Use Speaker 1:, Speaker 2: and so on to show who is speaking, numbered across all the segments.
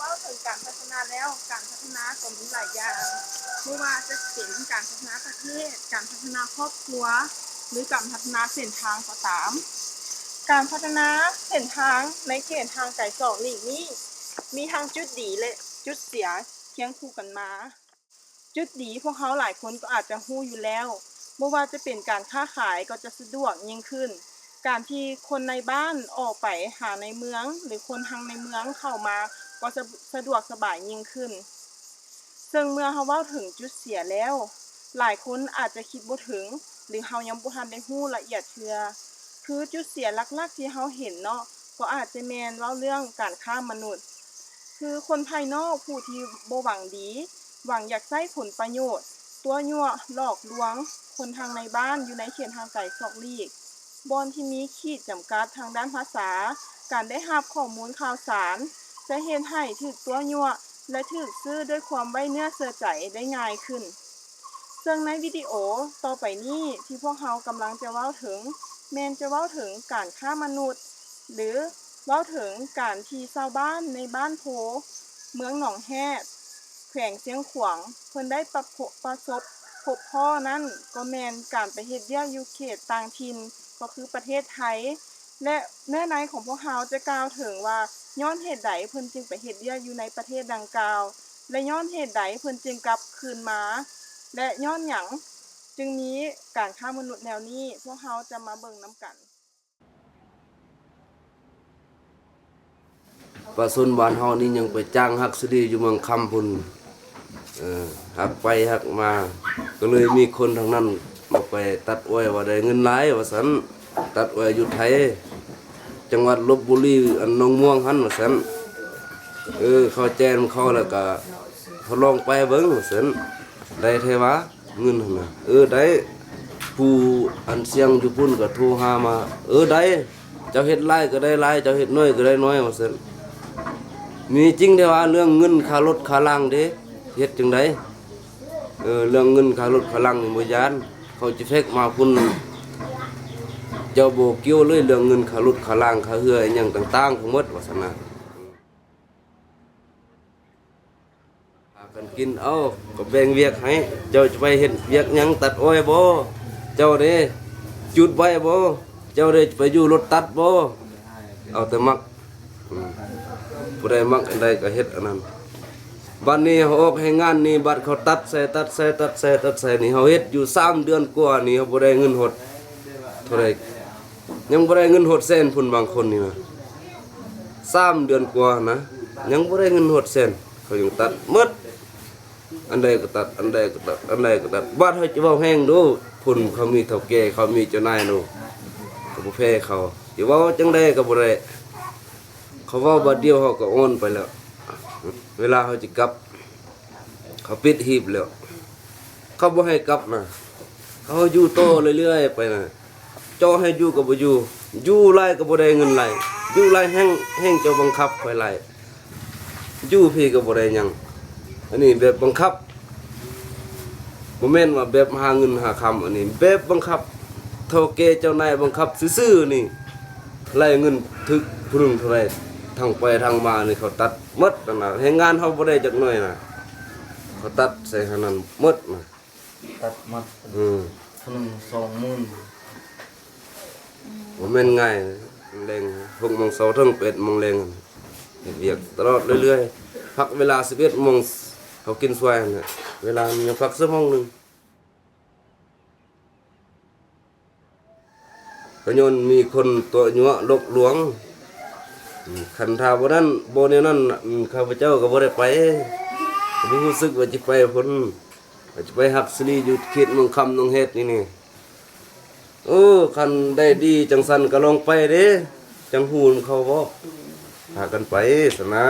Speaker 1: ว่าถึงการพัฒนาแล้วการพัฒนาก็มีหลายอย่างไม่ว่าจะเป็นการพัฒนาประเทศการพัฒนาครอบครัวหรือการพัฒนาเส้นทางก็ตามการพัฒนาเส้นทางในเขตทางไกลสองหลีกนี้มีทั้งจุดดีและจุดเสียเคียงคู่กันมาจุดดีพวกเขาหลายคนก็อาจจะฮู้อยู่แล้วไม่ว่าจะเป็นการค้าขายก็จะสะดวกยิ่งขึ้นการที่คนในบ้านออกไปหาในเมืองหรือคนทางในเมืองเข้ามาก็สะดวกสบายยิ่งขึ้นซึ่งเมื่อเฮาเว้าถึงจุดเสียแล้วหลายคนอาจจะคิดบ่ถึงหรือเฮายังบ่ทันได้ฮู้ละเอียดเทื่อคือจุดเสียหลักๆที่เฮาเห็นเนาะก็อาจจะแม่นเว้าเรื่องการค้ามนุษย์คือคนภายนอกผู้ที่บ่หวังดีหวังอยากได้ผลประโยชน์ตัวยั่วหลอกลวงคนทางในบ้านอยู่ในเขตทางไกลซอกลีกบอนที่มีขีดจำกัดทางด้านภาษาการได้รับข้อมูลข่าวสารจะเฮ็ดให้ถูกตัวยั่วและถูกซื้อด้วยความไว้เนื้อเชื่อใจได้ง่ายขึ้นซึ่งในวิดีโอต่อไปนี้ที่พวกเรากำลังจะเว้าถึงแม่นจะเว้าถึงการค้ามนุษย์หรือเว้าถึงการที่ชาวบ้านในบ้านโพเมืองหนองแฮดแขวงเชียงขวางเพิ่นได้ประสบพบพ่อนั้นก็แม่นการไปเฮ็ดเวียกอยู่เขตต่างถิ่นก็คือประเทศไทยและเนื้อในของพวกเราจะกล่าวถึงว่าย้อนเหตุใดเพิ่นจึงไปเฮ็ดเวียกอยู่ในประเทศดังกล่าวและย้อนเหตุใดเพิ่นจึงกลับคืนมาและย้อนหยังจึงมีการค้ามนุษย์แนวนี้พวกเราจะมาเบิ่งนำกัน
Speaker 2: ประชาชนบ้านเฮานี่ยังไปจ้างฮักซดีอยู่เมืองคำพุ่นหักไปหักมาก็เลยมีคนทางนั้นมาไปตัดอ้อยว่าได้เงินหลายว่าซั่นตัดอ้อยอยู่ไทยจังหวัดลพบุรีอันหนองม่วงหั่นว่าซั่นเขาแจ้งเขาแล้วก็เขาลองไปเบิ่งว่าซั่นได้เทวะเงินหั่นน่ะได้ผู้อันเสียงอยู่พุ่นก็โทรหามาได้เจ้าเฮ็ดหลายก็ได้หลายเจ้าเฮ็ดน้อยก็ได้น้อยว่าซั่นมีจริงเด้ว่าเรื่องเงินค่ารถค่าล่างเด้เฮ็ดจังได๋เรื่องเงินค่ารถค่าล่างนี่บ่ยานเขาจะเฟกมาพุ่นเจ้าบ่เกี่ยวเลยเรื่องเงินค่ารถค่าล่างค่าเรืออิหยังต่างๆทั้งหมดว่าซั่นน่ะพากันกินเอาก็แบ่งเวียกให้เจ้าจะไปเฮ็ดเวียกหยังตัดอ้อยบ่เจ้าเด้จุดไว้บ่เจ้าได้ไปอยู่รถตัดบ่เอาแต่มักผู้ใดมักอันใดก็เฮ็ดอันนั้นบัดนี้เฮาออกให้งานนี่บัดเขาตัดใส่นี่เฮาเฮ็ดอยู่3เดือนกว่านี่เฮาบ่ได้เงินหดเท่าใดยังบ่ได้เงินหดแสนพุ่นบางคนนี่นะ3เดือนกว่านะยังบ่ได้เงินหดแสนเขายังตัดหมดอันใดก็ตัดอันใดก็ตัดอันใดก็ตัดบัดเฮาจะเว้าแฮงดูพุ่นเขามีเฒ่าแก่เขามีเจ้านายนูก็บ่แพ้เขาสิเว้าจังได๋ก็บ่ได้เขาเว้าบัดเดียวเขาก็โอนไปแล้วเวลาเขาจะกลับเขาปิดหีบแล้วเขาบ่ให้กลับนะเขาอยู่โตเรื่อยๆไปนะเจ้าให้อยู่ก็บ่อยู่ไล่ก็บ่ได้เงินไล่อยู่ไล่แห้งเจ้าบังคับไปไล่อยู่พี่ก็บ่ได้หยังอันนี้แบบบังคับบ่แม่นว่าแบบหาเงินหาคำอันนี้แบบบังคับเฒ่าแก่เจ้านายบังคับซื่อๆนี่ไล่เงินถึกพรึงเท่าไหร่ทางไปทางมานี่เขาตัดหมดนั่นน่ะให้งานเฮาบ่ได้จักหน่อยน่ะเขาตัดใส่หันนั้นหมดน่ะ
Speaker 3: ตัดหมดขนม20,000
Speaker 2: บ่แม่นง่ายแรง6 โมงเช้าถึง8 โมงแรงเฮ็ดเวียกตลอดเรื่อยๆพักเวลา11 โมงเขากินซวยนั่นน่ะเวลายังพักชั่วโมงนึงก็ย้อนมีคนตัวยั่วลบหลวงคันถ้าบ่นั้นบ่แนวนั้นข้าพเจ้าก็บ่ได้ไปบ่รู้สึกว่าสิไปพุ่นว่าสิไปฮักสลีอยู่เขตเมืองคำหนองเฮ็ดนี่คันได้ดีจังซั่นก็ลองไปเด้จังฮู้เขาบ่พากันไปซะนะ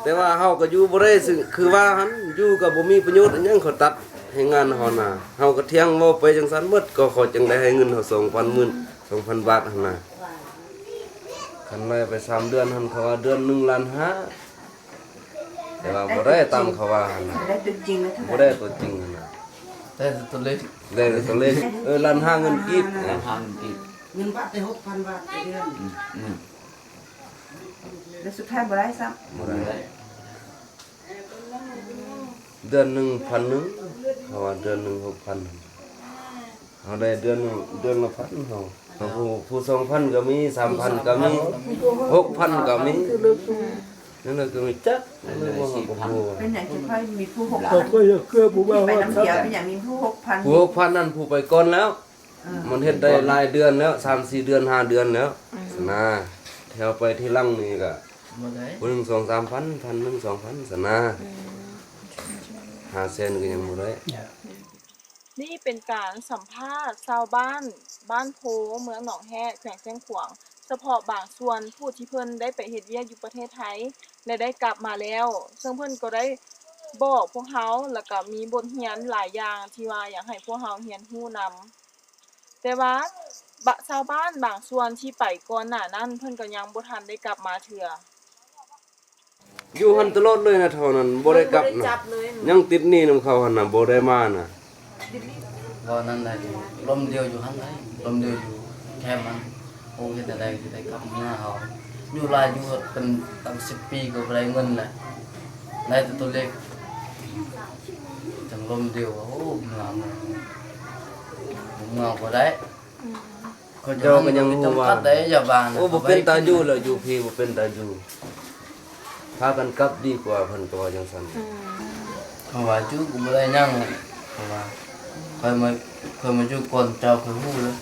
Speaker 2: แต่ว่าเฮาก็อยู่บ่ได้ซึ่งคือว่าหั่นอยู่ก็บ่มีประโยชน์อันหยังเขาตัดให้งานเฮาน่ะเฮาก็เที่ยงเว้าไปจังซั่นหมดก็เขาจังได้ให้เงินเฮา2,000 บาทหั่นน่ะคันได้ไป3 เดือนหั่นเขาว่าเดือน1.5 ล้านแต่ว่าบ่ได้ตามเขาว่าหั่น
Speaker 4: ได้ตัวจริงนะ
Speaker 2: บ่ได้ตัวจริงหั่นน่ะ
Speaker 3: แต่ตัวเล็ก
Speaker 2: ได้ตัวเลข1.5 ล้านเงินกีบ
Speaker 3: 1,000กีบ
Speaker 4: เงินบาทได้6,000 บาทต่อเดือนแล้วสุดท้ายบ่ได้ซ้ำ
Speaker 3: บ่ได้
Speaker 2: เดือนหนึ่งพันหนึ่งเขาว่าเดือนหนึ่ง6,000เขาได้เดือนละพันเขาผู้2,000ก็มี3,000ก็มี6,000ก็มีนั่นแหละก็มีจักนั่นแหละว่าเขาบ่ฮู้
Speaker 4: เป็นอย่างที่ค่อยมีผู้6,000
Speaker 5: ก็อยากเกือบผู้ว่า
Speaker 4: ไป
Speaker 5: ว่า
Speaker 4: น้ำเขียวเป็นอย่างมีผู้6,000
Speaker 2: ผู้6,000นั่นผู้ไปก่อนแล้ว มันเฮ็ดได้หลายเดือนแล้ว3-4 เดือน5 เดือนแล้วนะแถวไปที่หลังนี่ก็
Speaker 3: บ่ได้
Speaker 2: ผู้หนึง2-3 พัน 1,000 2,000สนะ500,000ก็ยังบ่ได้
Speaker 1: นี่เป็นการสัมภาษณ์ชาวบ้านโพเมืองหนองแฮแขวงเชียงขวางเฉพาะบางส่วนผู้ที่เพิ่นได้ไปเฮ็ดเวียกอยู่ประเทศไทยและได้กลับมาแล้วซึ่งเพิ่นก็ได้บอกพวกเฮาแล้วก็มีบทเรียนหลายอย่างที่ว่าอยากให้พวกเฮาเรียนรู้นำแต่ว่าชาวบ้านบางส่วนที่ไปก่อนหน้านั้นเพิ่นก็ยังบ่ทันได้กลับมาเทื่อ
Speaker 2: อยู่หันตลอดเลยนะเท่านั้นบ่ได้กลับนะยังติดหนี้นำเขาหั่นน่ะบ่ได้มาน่ะ
Speaker 3: พอนั้นได้ลมเดียวอยู่หั่นได้ลมเดียวอยู่แค่มันโอ้เฮ็ดได้สิได้กลับมาเฮาอยู่หลายอยู่เป็นตั้ง10 ปีก็บ่ได้เงินแหละได้แต่ตัวเล็กจังลมเดียวโอ้เมืองบ่ได้
Speaker 2: เขาเจ้าก็ยังฮู้ว่า
Speaker 3: จำกัดได้อย่าบาน
Speaker 2: โอ้บ่เป็นตาอยู่แล้วอยู่พี่บ่เป็นตาอยู่พากันกลับดีกว่าเพิ่นก็ว่าจังซั่น
Speaker 3: เขาว่าจุกูบ่ได้ยังเขาว่าเคยมาจุก่อนเจ้าเคยฮู้เลย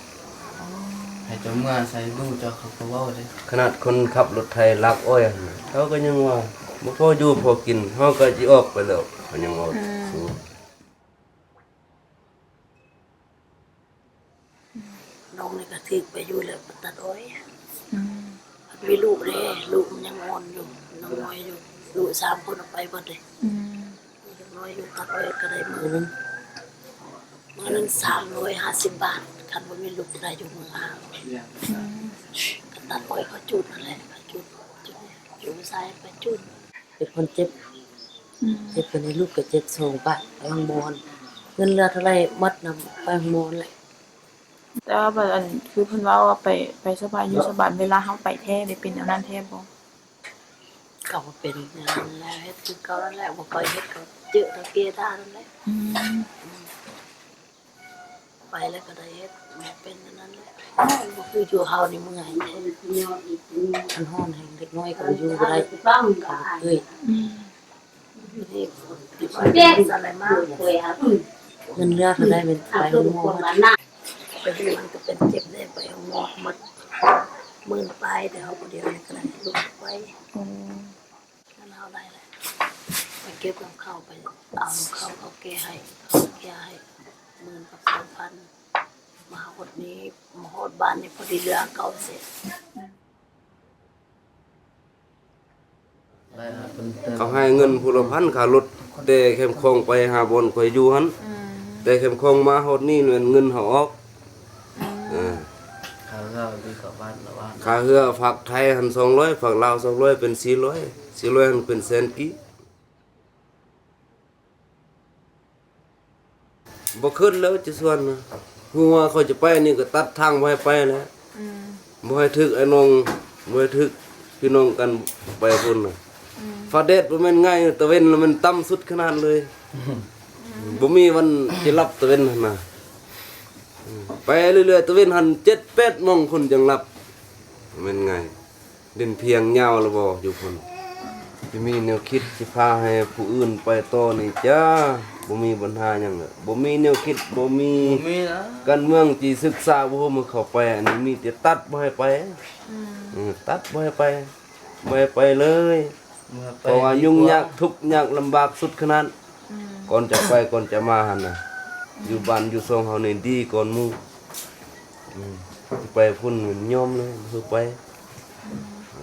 Speaker 3: ให้เจ้าเมื่อใส่ดูเจ้าเขาก็เว้าเด้
Speaker 2: ขนาดคนขับรถไถลักอ้อยหั่นน่ะเขาก็ยังว่าบ่พออยู่พอกินเฮาก็สิออกไปแล้วเขายังว่าสู้
Speaker 6: น้องนี่ก็ถึกไปอยู่แล้วตัดอ้อยมันมีลูกเลยลูกมันยังอ่อนอยู่น้องน้อยอยู่ลูก3 คนเอาไปหมดเลยยังน้อยอยู่ตัดอ้อยก็ได้มื้อนึง350 บาทคันบ่มีลูกได้อยู่มื้อละก็ตัดอ้อยเขาจุดนั่นแหละเขาจุดอยู่ใส่ไปจุดเป็นคนเจ็บเป็นในลูกก็เจ็บ2 บาทไปโรงพยาบาลเงินเหลือเท่าไหร่หมดนำไปโรงพยาบาลแหละ
Speaker 1: แต่ว่าแบบอันคือเพิ่นว่าไปสบายอยู่สบายเวลาเฮาไปแท้ได้เป็นอันนั้นแท้บ่
Speaker 6: ก็บ่เป็นอย่างนั้นแหละเฮ็ดคือเก่านั่นแหละบ่ค่อยเฮ็ดก็เจอตะเกียท่านั่นแหละไปแล้วก็ได้เฮ็ดบ่เป็นอันนั้นแหละบ่คืออยู่เฮานี่เมื่อยแท้มันฮ้อนแฮงเด็กน้อยก็อยู่บ่ได้เขาบ่เคยนี่อะไรมากเงินเรือเท่าใดเป็นไปโรงหมอไปดูมันก็เป็นเจ็บได้ไปโรงหมอหมดมื้อไปแต่เฮาบ่เดียวนี่ก็ได้ลูกไปนั่นเฮาได้แหละไปเก็บกับเขาไปเอาเขาแก้ให้เขาแก้ให้10,000กับ 2,000มาฮอดนี้มาฮอดบ้านนี่พอดีเรือเก่าเสร็จ
Speaker 3: ได้เป็นเติม
Speaker 2: เขาให้เงินผู้ละพันค่ารถแต่เข้มคงไปหาบอนข่อยอยู่หั่นแต่เข้มคงมาฮอดนี่เงินเฮาออก
Speaker 3: เขาก็ดีกว่าบ้านละว่า
Speaker 2: ค่าเรือฝากไทยหัน200ฝากลาว200เป็น400หันเป็นแสนกี่บ่ขึ้นแล้วจะส่วนนะฮู้ว่าเขาจะไปนี่ก็ตัดทางบ่ให้ไปแล้วบ่ให้ถึกไอ้น้องบ่ให้ถึกพี่น้องกันไปพุ่นน่ะฟ้าแดดบ่แม่นง่ายตะเว้นแล้วมันต่ำสุดขนาดเลยบ่มีวันสิรับตะเว้นหั่นน่ะไปเรื่อยๆตะเว้นหัน 7-8 โมงคนจังรับแม่นไงเดินเพียงยาวแล้วบ่อยู่พุ่นสิมีแนวคิดสิพาให้ผู้อื่นไปต่อนี่จ้าบ่มีปัญหาหยังเลยบ่มีแนวคิดบ่มี
Speaker 3: มีนะ
Speaker 2: การเมืองที่ศึกษาบ่ฮู้มันเข้าไปอันนี้มีแต่ตัดบ่ให้ไปตัดบ่ให้ไปบ่ให้ไปเลยเพราะว่ายุ่งยากทุกข์ยากลำบากสุดขนาดก่อนจะไปก่อนจะมาหั่นน่ะอยู่บ้านอยู่ซองเฮานี่ดีก่อนหมู่สิไปพุ่นมันยอมเลยคือไป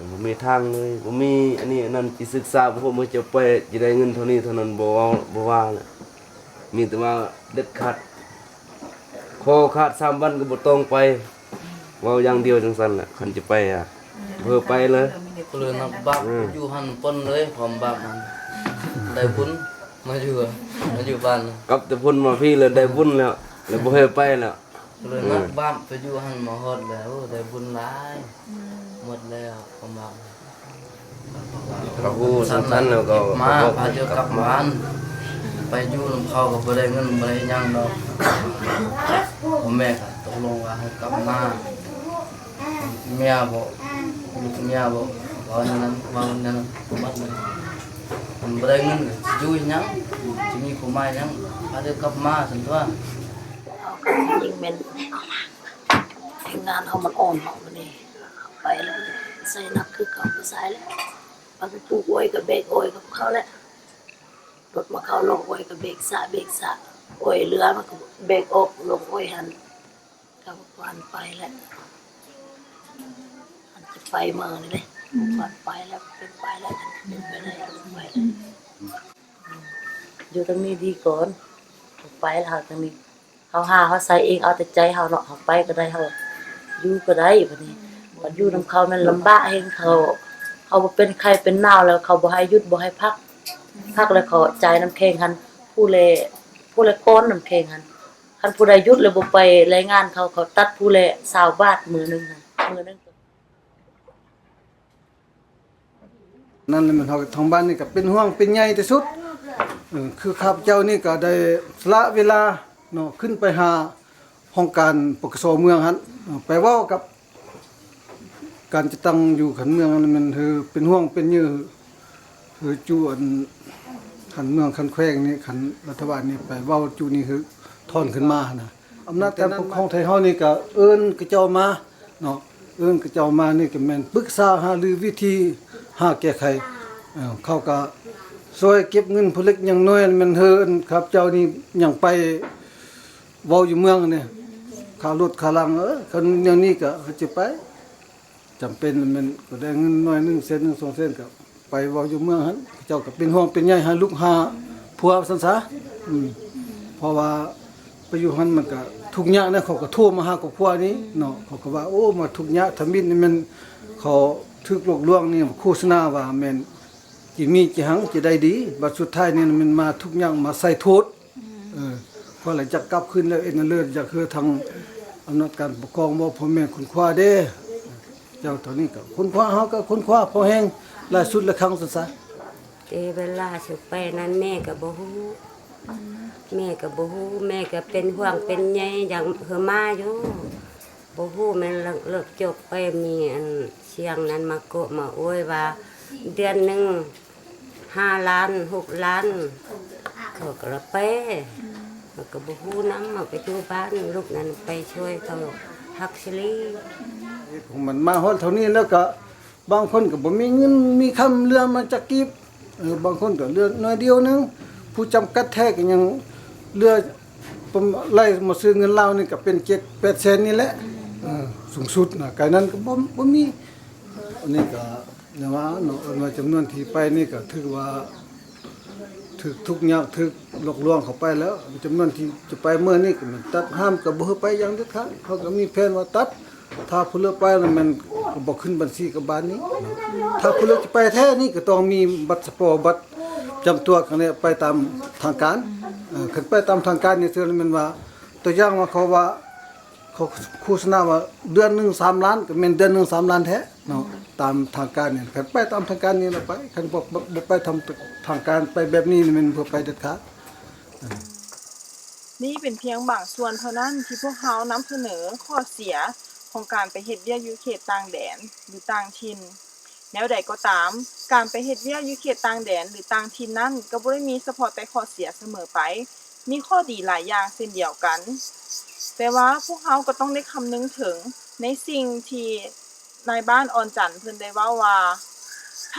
Speaker 2: บ่มีทางเลยบ่มีอันนี้อันนั้นสิศึกษาบ่ฮู้มันจะไปสิได้เงินเท่านี้เท่านั้นบ่เอาบ่ว่าแหละมีแต่ว่าเด็ดขาดคอขาด3 วันก็บ่ต้องไปเว้าอย่างเดียวจังซั่นแหละคันจะไปเพื่อไปเลย
Speaker 3: ก็เลยนับบักอยู่หันปนเลยพร้อมบักมันได้บุญมาอยู่บ้าน
Speaker 2: กลับแต่พุ่นมาพี่เลยได้บุญแล้วบ่ให้ไปแล้ว
Speaker 3: ก็เลยนับบ้านไปอยู่หันมาฮอดแล้วได้บุญหลายหมดแล้วพร้อมบัก
Speaker 2: เขาฮู้สั้นๆแล้วก็
Speaker 3: มาพาเจ้ากลับบ้าน ไปอยู่นำเขาก็บ่ได้เงินบ่ได้หยังดอกพ่อแม่ก็ตกลงว่าให้กลับมาเมียบอกลูกเมียบอกว่านั้นบัดเลยมันบ่ได้เงินก็สิอยู่หยังสิมีผู้ใหม่หยังพาเดี๋ยวกลับมาซั่นตัว
Speaker 6: เอาก็ยิงแม่นให้งานเฮามันอ่อนเฮามันนี่ไปแล้วใส่นักคือเก่าก็ใส่แล้วเอาไปปลูกอ้อยกับเบรกอ้อยกับเขาแหละรถมาเข้าลงอ้อยกับเบรกสะอ้อยเรือมันก็เบรกออกลงอ้อยหันก็วันไปแล้วมันจะไปเมื่อนี่เลยวันไปแล้วเป็นไปแล้วเป็นไปได้ลงไปแล้วอยู่ตรงนี้ดีก่อนไปแล้วตรงนี้เขาหาเขาใส่เองเอาแต่ใจเขาเนาะเขาไปก็ได้เขาอยู่ก็ได้บัดนี้มันอยู่นำเขามันลำบากเองเขาบ่เป็นใครเป็นนาวแล้วเขาบ่ให้หยุดบ่ให้พักแล้วเขาใจน้ำแข็งหันผู้เลก้อนน้ำแข็งหันคันผู้ใดหยุดแล้วบ่ไปรายงานเขาตัดผู้เล20 บาทมื้อนึงมื้อนึง
Speaker 5: นั่นแหละมันเฮาทางบ้านนี่ก็เป็นห่วงเป็นใยที่สุดคือข้าพเจ้านี่ก็ได้สละเวลาเนาะขึ้นไปหาห้องการปกครองเมืองหั่นไปเว้ากับการจะตั้งอยู่ขันเมืองมันคือเป็นห่วงเป็นใยคือจูอันขันเมืองขันแขวงนี่ขันรัฐบาลนี่ไปเว้าจูนี่คือถอนขึ้นมานะอำนาจการปกครองไทยเฮานี่ก็เอิ้นกระเจ้ามาเนาะเอิ้นกระเจ้ามานี่ก็แม่นปรึกษาหารือวิธีหาแก้ไขเขาก็ช่วยเก็บเงินผู้เล็กอย่างน้อยมันเฮินครับเจ้านี่ยังไปเว้าอยู่เมืองนี่ค่ารถค่าลังคนอย่างนี้ก็เขาจะไปจำเป็นมันก็ได้เงินน้อย1 เซน1 2 เซนก็ไปเว้าอยู่เมืองหั่นเจ้าก็เป็นห่วงเป็นใยหาลูกหาผัวซั่นซะเพราะว่าไปอยู่หั่นมันก็ทุกข์ยากนะเขาก็โทรมาหาครอบครัวนี้เนาะเขาก็ว่าโอ้มาทุกข์ยากทำบินนี่มันเขาถึกลวกลวงนี่โฆษณาว่าแม่นสิมีจิหังจะได้ดีบัดสุดท้ายนี่มันมาทุกอย่างมาใส่โทษพอหลังจากกลับคืนแล้วเอ็นเลิศจากคือทางอำนาจการปกครองบ่พ่อแม่คุณคว้าเด้เจ้าตอนนี้ก็คุณคว้าเฮาก็คุณคว้าพอแห้งล่าสุดละครั้งซะ
Speaker 7: เวลาสิไปนั้นแม่ก็บ่ฮู้แม่ก็บ่ฮู้แม่ก็เป็นห่วงเป็นใยอย่างเฮอมาอยู่บ่ฮู้แม่นเลิกจบไปมีอันเสียงนั้นมาโกะมาโอยว่าเดือนหนึง5 ล้าน6 ล้านเขาก็ละไปมันก็บ่ฮู้นำมาไปอยู่บ้านลูกนั้นไปช่วยเขาฮักซิลี
Speaker 5: ของมันมาฮอดเท่านี้แล้วก็บางคนก็บ่มีเงินมีคำเรือมาจักกีบบางคนก็เรือน้อยเดียวนึงผู้จำกัดแท้ก็ยังเรือไล่มาซื้อเงินลาวนี่ก็เป็น7-8 แสนนี่แหละสูงสุดนะไกนั้นก็บ่มีอันนี้ก็นะว่าเนาะว่าจำนวนที่ไปนี่ก็ถือว่าถึกทุกอย่างถึกหลอกลวงเข้าไปแล้วจำนวนที่จะไปเมื่อนี้ก็มันตัดห้ามก็บ่ให้ไปอย่างเด็ดขาดเขาก็มีแผนว่าตัดถ้าผู้เลือกไปแล้วมันก็บ่ขึ้นบัญชีกับบ้านนี้ถ้าผู้เลือกจะไปแท้นี่ก็ต้องมีบัตรสปอร์บัตรจำตัวกันเนี่ยไปตามทางการขึ้นไปตามทางการนี่คือมันว่าตัวอย่างว่าเขาโฆษณาว่าเดือนหนึง3 ล้านก็แม่นเดือนหนึง3 ล้านแท้เนาะตามทางการเนี่ยคันไปตามทางการนี่เราไปคันบ่ไปทำทางการไปแบบนี้มันบ่ไปเด็ดขาด
Speaker 1: นี่เป็นเพียงบางส่วนเท่านั้นที่พวกเขานำเสนอข้อเสียของการไปเฮ็ดเวียกอยู่เขตต่างแดนหรือต่างถิ่นแนวใดก็ตามการไปเฮ็ดเวียกอยู่เขตต่างแดนหรือต่างถิ่นนั้นก็บ่ได้มีเฉพาะแต่ข้อเสียเสมอไปมีข้อดีหลายอย่างเช่นเดียวกันแต่ว่าพวกเขาก็ต้องได้คำนึงถึงในสิ่งที่นายบ้านอ่อนจันทร์เพิ่นได้เว้าว่า